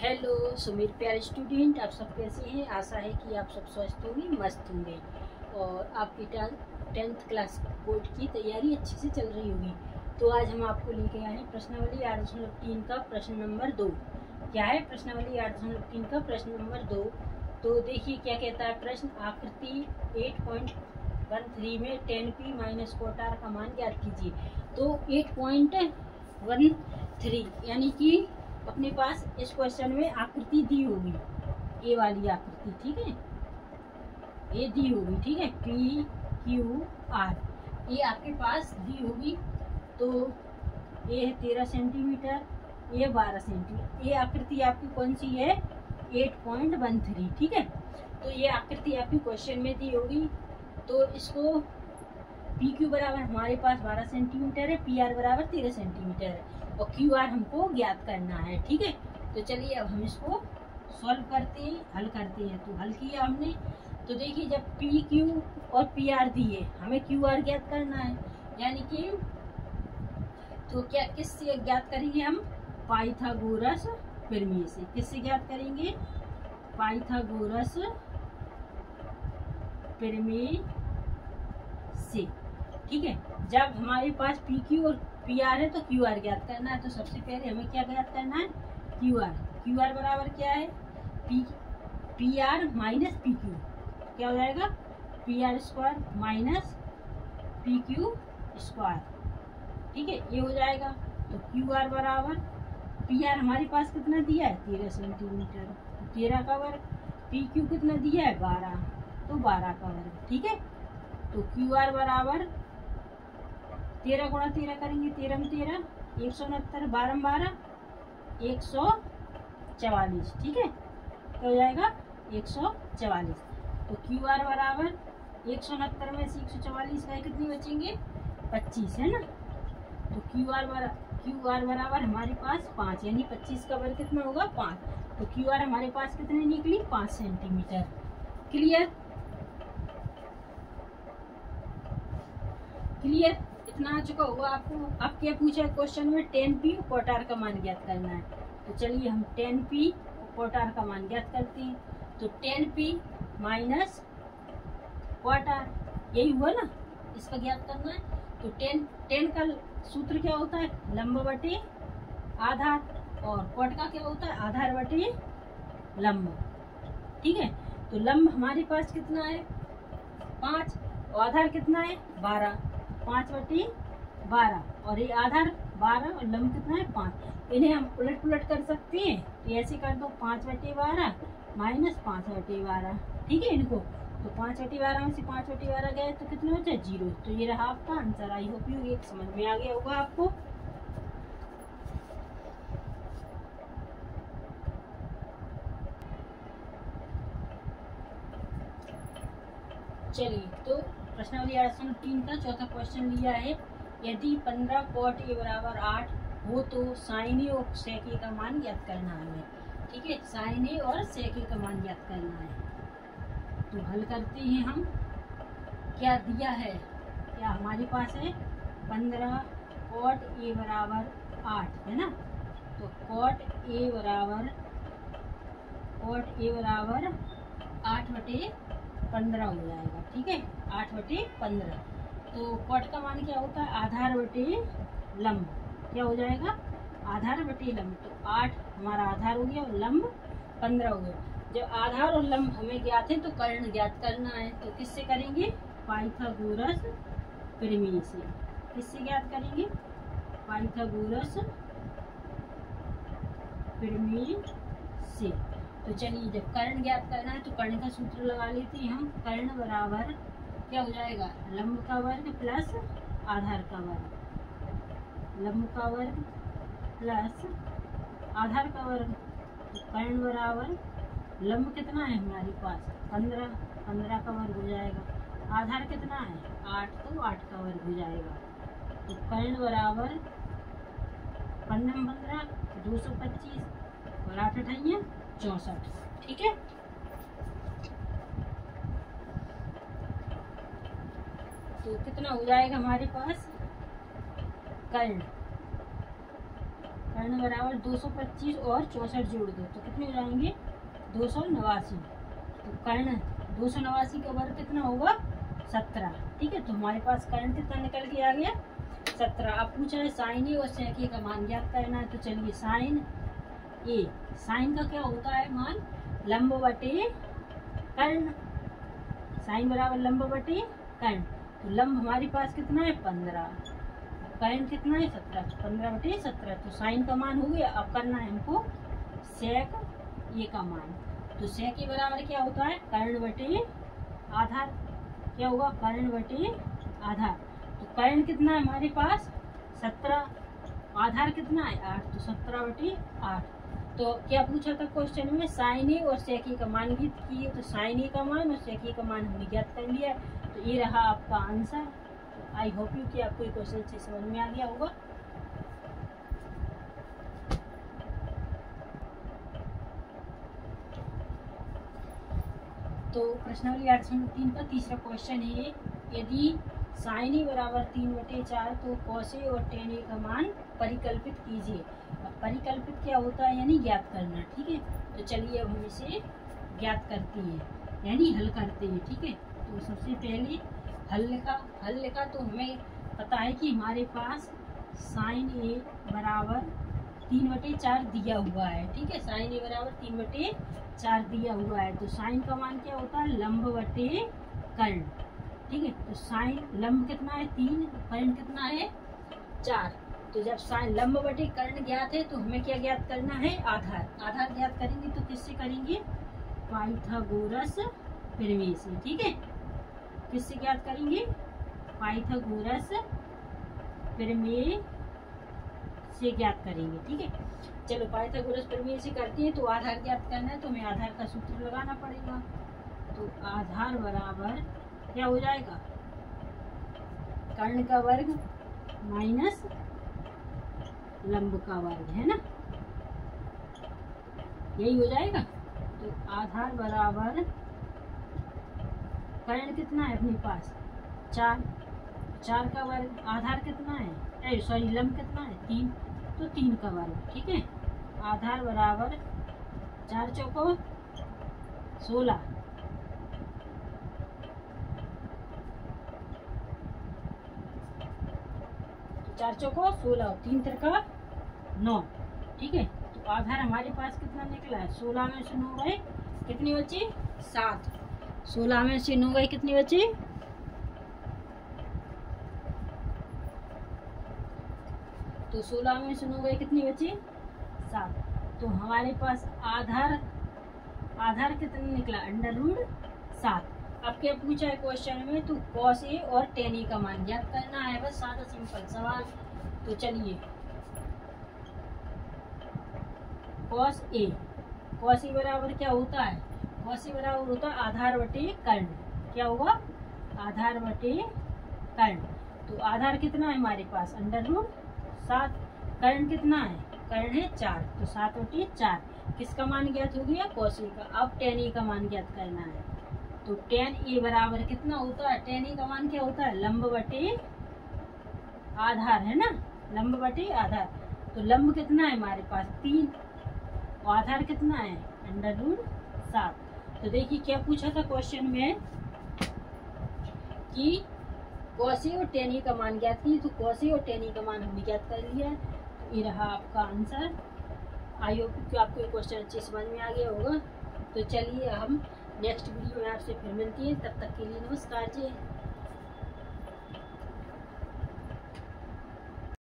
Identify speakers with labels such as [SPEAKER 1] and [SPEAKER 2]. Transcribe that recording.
[SPEAKER 1] Hello मेरे प्यारे student, आप सब कैसे हैं। आशा है कि आप सब स्वस्थ होंगे, मस्त होंगे और आपकी 10th क्लास बोर्ड की तैयारी अच्छे से चल रही होगी। तो आज हम आपको लेके आए हैं प्रश्नावली 8.3 का प्रश्न नंबर 2। क्या है प्रश्नावली 8.3 का प्रश्न नंबर 2? तो देखिए क्या कहता है प्रश्न। आकृति 8.13 में 10p माइनस क्वार्टर का मान ज्ञात कीजिए। तो 8.13 यानी कि अपने पास इस क्वेश्चन में आकृति दी होगी, ए वाली आकृति, ठीक है, ये दी होगी, ठीक है, पी क्यू आर, ये आपके पास दी होगी। तो ये है 13 सेंटीमीटर, ये 12 सेंटीमीटर। ये आकृति आपकी कौन सी है? 8.13, ठीक है। तो ये आकृति आपकी क्वेश्चन में दी होगी। तो इसको पी क्यू बराबर हमारे पास 12 सेंटीमीटर है, पी आर बराबर 13 सेंटीमीटर है और क्यू आर हमको ज्ञात करना है, ठीक है। तो चलिए अब हम इसको सॉल्व करते हैं, हल करते हैं। तो हल किया हमने। तो देखिए जब पी क्यू और पी आर दिए, हमें क्यू आर ज्ञात करना है, यानी कि तो क्या किससे ज्ञात करेंगे हम? पाइथागोरस प्रमेय से। किससे ज्ञात करेंगे? पाइथागोरस प्रमेय से, ठीक है। जब हमारे पास पी क्यू और पी आर है तो क्यू आर ज्ञात करना है। तो सबसे पहले हमें क्या ज्ञात करना है? Q R. क्यू आर बराबर क्या है? P R minus P Q. क्या हो जाएगा? P R square minus P Q square, ठीक है, ये हो जाएगा। तो क्यू आर बराबर पी आर हमारे पास कितना दिया है? 13 सेंटीमीटर, 13 का वर्ग। पी क्यू कितना दिया है? 12, तो 12 का वर्ग, ठीक है। तो क्यू आर बराबर 13 गुणा 13 करेंगे, 13 में 13, 169, 12 में 12, 144, ठीक है। तो हो जाएगा 144। तो क्यू आर बराबर 169 में से 144 गए, कितनी बचेंगे? 25, है ना। तो क्यू आर बराबर हमारे पास 5, यानी 25 का वर्ग कितना होगा? 5। तो क्यू आर हमारे पास कितनी निकली? 5 सेंटीमीटर। क्लियर? क्लियर? इतना आ चुका होगा आपको। अब क्या पूछा है क्वेश्चन में? 10p क्वार्टर का मान ज्ञात करना है। तो चलिए हम 10p क्वार्टर का मान ज्ञात करते हैं। तो 10p माइनस क्वार्टर, यही हुआ ना, इसका ज्ञात करना है। तो 10 का सूत्र क्या होता है? लंब बटे आधार, और क्वार्टर का क्या होता है? आधार बटे लंब, ठीक है। तो लंब हमारे पास कितना है? 5, और आधार कितना है? 12, 5 बटे 12, और ये आधार 12 और लंब कितना है? 5। इन्हें हम उलट पुलट कर सकते हैं। तो ऐसे कर दो, 5 बटे 12 माइनस 5 बटे 12, ठीक है इनको। तो 5 बटे 12 में से 5 बटे 12 गए तो कितना होता है? 0। तो ये रहा आपका आंसर। आई होप यू एक समझ में आ गया होगा आपको। चलिए तो प्रश्नावली 8.3 का चौथा क्वेश्चन लिया है। यदि 15 cot a बराबर 8 हो तो sin a और sec a का मान ज्ञात करना है हमें, ठीक है। sin a और sec a का मान ज्ञात करना है। तो हल करते हैं हम। क्या दिया है? क्या हमारे पास है? 15 cot a बराबर 8, है ना। तो cot a बराबर 8 बटे 15 हो जाएगा, ठीक है, 8 बटे 15। तो कॉट का मान क्या होता है? आधार बटे लंब। क्या हो जाएगा? आधार बटे लंब। तो 8 हमारा आधार हो गया और लंब 15 हो गया। जब आधार और लंब हमें ज्ञात है तो कर्ण ज्ञात करना है। तो किससे करेंगे? पाइथागोरस प्रमेय से। किससे ज्ञात करेंगे? पाइथागोरस प्रमेय से। तो चलिए जब कर्ण ज्ञात करना है तो कर्ण का सूत्र लगा लेते हैं हम। कर्ण बराबर क्या हो जाएगा? लंब का वर्ग प्लस आधार का वर्ग, लंब का वर्ग प्लस आधार का वर्ग। तो कर्ण बराबर लंब कितना है हमारे पास? 15, 15 का वर्ग हो जाएगा। आधार कितना है? 8, तो 8 का वर्ग हो जाएगा। तो कर्ण बराबर 15 225 और 8 अठाइयाँ 64, ठीक है। तो कितना हो जाएगा हमारे पास? कर्ण कर्ण बराबर 225 और 64 जोड़ दो तो कितने हो जाएंगे 289। तो कर्ण 289 का वर्ग कितना होगा 17। ठीक है, तो हमारे पास कर्ण कितना निकल के आ गया 17। अब पूछा है साइन ए और सेक ए का मान ज्ञात करना है। तो चलिए साइन ए, साइन का क्या होता है मान लंब बटे कर्ण, साइन बराबर लंब बटे कर्ण। तो लंब हमारे पास कितना है 15, कर्ण कितना है 17, 15 बटे 17। तो साइन का मान हो गया। अब करना है हमको सेक ए का मान। तो सेक ए बराबर क्या होता है कर्ण बटे आधार, क्या होगा कर्ण बटे आधार। तो कर्ण कितना है हमारे पास 17, आधार कितना है 8, तो 17 बटे 8। तो क्या पूछा था क्वेश्चन में साइन ए और सेक ए का मान ज्ञात किए। तो साइन ए का मान और सेक ए का मान हमने ज्ञात कर लिया। तो ये रहा आपका आंसर। तो आई होप यू कि आपको ये क्वेश्चन से समझ में आ गया होगा। तो प्रश्नावली 803 का तीसरा क्वेश्चन है, यदि साइन ए बराबर 3/4 तो कॉस ए और टेन ए का मान परिकल्पित कीजिए। अब परिकल्पित क्या होता है यानी ज्ञात करना। ठीक है, तो चलिए अब हम इसे ज्ञात करते हैं यानी हल करते हैं। ठीक है, तो सबसे पहले हल लिखा तो हमें पता है कि हमारे पास साइन ए बराबर 3/4 दिया हुआ है। ठीक है, साइन ए बराबर 3/4 दिया हुआ है। तो साइन का मान क्या होता है लंब बटे कर्ण। ठीक है, तो साइन लंब कितना है 3, कर्ण कितना है 4। तो जब साइन लंब बटे कर्ण ज्ञात है तो हमें क्या ज्ञात करना है आधार। आधार ज्ञात करेंगे तो किससे करेंगे पाइथागोरस प्रमेय से। ठीक है, किससे ज्ञात करेंगे पाइथागोरस प्रमेय से ज्ञात करेंगे। ठीक है, चलो पाइथागोरस प्रमेय से करते हैं। तो आधार ज्ञात करना है तो हमें आधार का सूत्र लगाना पड़ेगा। तो आधार बराबर क्या हो जाएगा कर्ण का वर्ग माइनस लंब का वर्ग, है ना, यही हो जाएगा। तो आधार बराबर कर्ण कितना है अपने पास 4, 4 का वर्ग, आधार कितना है सॉरी लंब कितना है 3, तो 3 का वर्ग। ठीक है, आधार बराबर 4 चौको 16, 4 चौको 16 और 3 तिरका 9। ठीक है, तो आधार हमारे पास कितना निकला है 16 में से 9 गए कितने बचे 7, 16 में से 9 गए कितने बचे, तो 16 में से 9 गए कितने बचे 7। तो हमारे पास आधार कितना निकला √7। अब क्या पूछा है क्वेश्चन में, तो कॉस ए और टेन ए का मान ज्ञात करना है, बस सादा सिंपल सवाल। तो चलिए कॉस ए बराबर क्या होता है, कॉस ए बराबर होता है आधार बटे कर्ण। क्या होगा आधार बटे कर्ण। तो आधार कितना है हमारे पास √7, कर्ण कितना है कर्ण है 4, तो 7/4 किसका मान ज्ञात हो गया कॉस ए का। अब टेन ए का मान ज्ञात करना है। तो टेन ए बराबर कितना होता है, टेन ए का मान क्या होता है लंब बटे आधार, है ना, लंब बटे आधार। तो लंब कितना है हमारे पास 3 और आधार कितना है √7। तो देखिए क्या पूछा था क्वेश्चन में कि कॉस ए और टेन ए का मान ज्ञात की। तो कॉस ए और टेन ए का मान हमने ज्ञात कर लिया है। तो ये रहा आपका आंसर। आई होप कि आपको ये क्वेश्चन अच्छे समझ में आ गया होगा। तो चलिए हम नेक्स्ट वीडियो में आपसे फिर मिलती है, तब तक के लिए नमस्कार जी।